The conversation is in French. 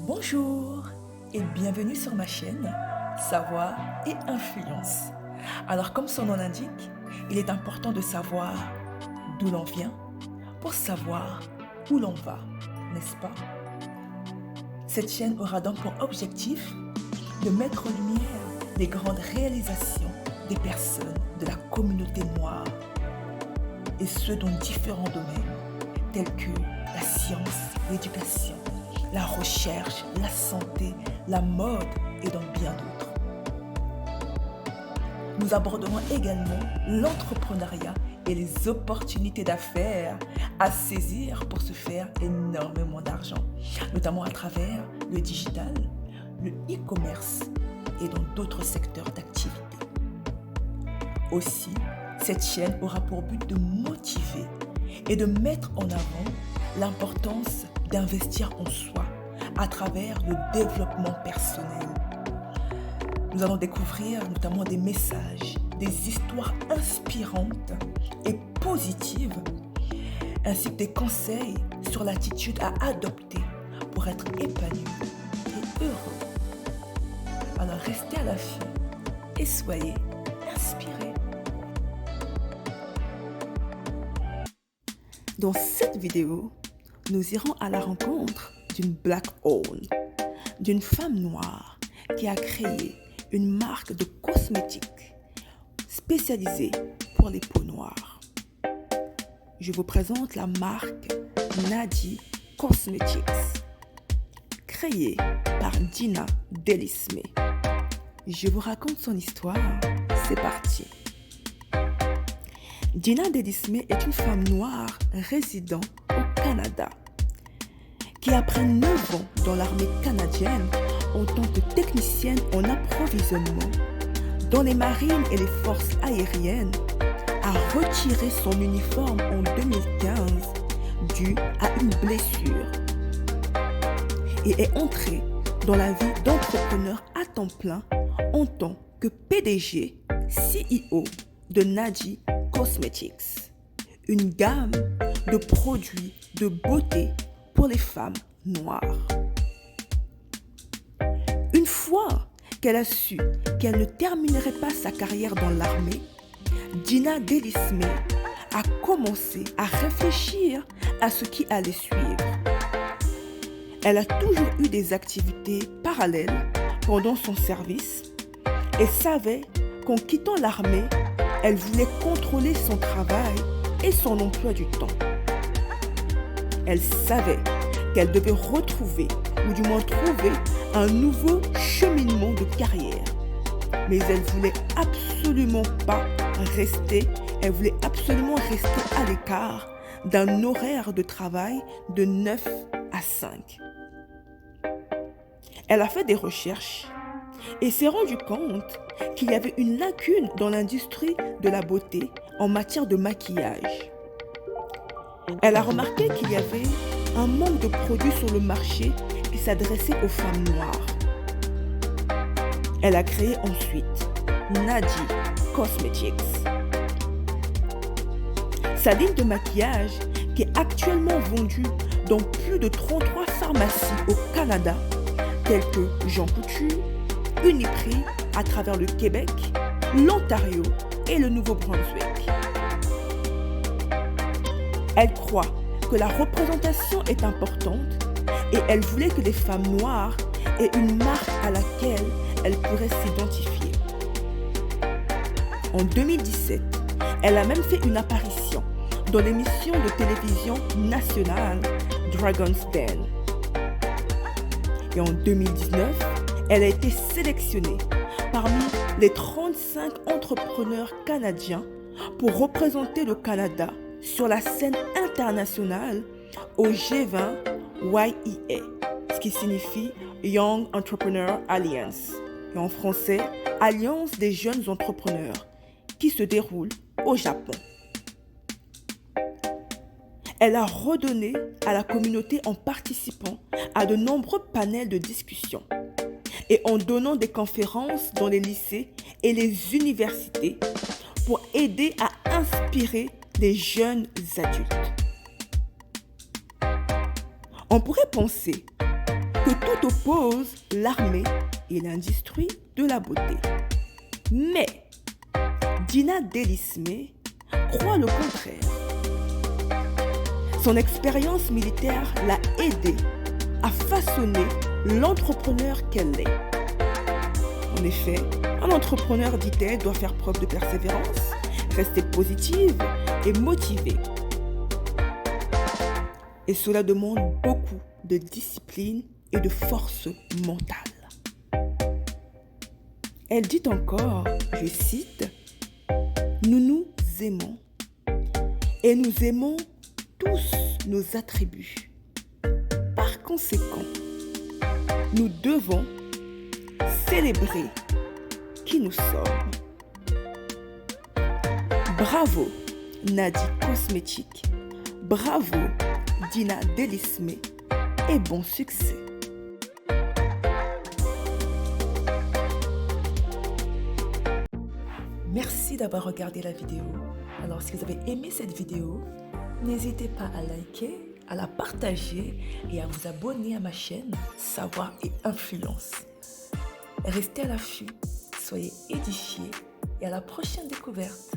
Bonjour et bienvenue sur ma chaîne Savoir et Influence. Alors comme son nom l'indique, il est important de savoir d'où l'on vient pour savoir où l'on va, n'est-ce pas? Cette chaîne aura donc pour objectif de mettre en lumière les grandes réalisations des personnes de la communauté noire et ce dans différents domaines tels que la science, l'éducation, la recherche, la santé, la mode et dans bien d'autres. Nous aborderons également l'entrepreneuriat et les opportunités d'affaires à saisir pour se faire énormément d'argent, notamment à travers le digital, le e-commerce et dans d'autres secteurs d'activité. Aussi, cette chaîne aura pour but de motiver et de mettre en avant l'importance d'investir en soi à travers le développement personnel. Nous allons découvrir notamment des messages, des histoires inspirantes et positives, ainsi que des conseils sur l'attitude à adopter pour être épanoui et heureux. Alors restez à l'affût et soyez inspirés. Dans cette vidéo, nous irons à la rencontre d'une Black Owned, d'une femme noire qui a créé une marque de cosmétiques spécialisée pour les peaux noires. Je vous présente la marque Nadi Cosmetics, créée par Dina Delisme. Je vous raconte son histoire, c'est parti. Dina Delisme est une femme noire résidant au Canada qui, après 9 ans dans l'armée canadienne en tant que technicienne en approvisionnement dans les marines et les forces aériennes, a retiré son uniforme en 2015 dû à une blessure et est entrée dans la vie d'entrepreneur à temps plein en tant que PDG, CEO de Nadi Cosmetics, une gamme de produits de beauté pour les femmes noires. Une fois qu'elle a su qu'elle ne terminerait pas sa carrière dans l'armée, Dina Delisme a commencé à réfléchir à ce qui allait suivre. Elle a toujours eu des activités parallèles pendant son service et savait qu'en quittant l'armée, elle voulait contrôler son travail et son emploi du temps. Elle savait qu'elle devait retrouver, ou du moins trouver, un nouveau cheminement de carrière. Mais elle voulait absolument rester à l'écart d'un horaire de travail de 9 à 5. Elle a fait des recherches et s'est rendue compte qu'il y avait une lacune dans l'industrie de la beauté en matière de maquillage. Elle a remarqué qu'il y avait un manque de produits sur le marché qui s'adressait aux femmes noires. Elle a créé ensuite Nadi Cosmetics. Sa ligne de maquillage, qui est actuellement vendue dans plus de 33 pharmacies au Canada, telles que Jean Coutu, Uniprix à travers le Québec, l'Ontario et le Nouveau-Brunswick. Elle croit que la représentation est importante et elle voulait que les femmes noires aient une marque à laquelle elles pourraient s'identifier. En 2017, elle a même fait une apparition dans l'émission de télévision nationale Dragon's Den. Et en 2019, elle a été sélectionnée parmi les 35 entrepreneurs canadiens pour représenter le Canada sur la scène internationale au G20 YEA, ce qui signifie Young Entrepreneur Alliance, et en français, Alliance des jeunes entrepreneurs, qui se déroule au Japon. Elle a redonné à la communauté en participant à de nombreux panels de discussion et en donnant des conférences dans les lycées et les universités pour aider à inspirer les jeunes adultes. On pourrait penser que tout oppose l'armée et l'industrie de la beauté. Mais Dina Delisme croit le contraire. Son expérience militaire l'a aidée à façonner l'entrepreneur qu'elle est. En effet, un entrepreneur, dit-elle, doit faire preuve de persévérance, rester positive et motivée. Et cela demande beaucoup de discipline et de force mentale. Elle dit encore, je cite, « Nous nous aimons et nous aimons tous nos attributs. Par conséquent, nous devons célébrer qui nous sommes. » Bravo Nadi Cosmétique, bravo Dina Delisme et bon succès. Merci d'avoir regardé la vidéo. Alors si vous avez aimé cette vidéo, n'hésitez pas à liker, à la partager et à vous abonner à ma chaîne Savoir et Influence. Restez à l'affût, soyez édifiés et à la prochaine découverte.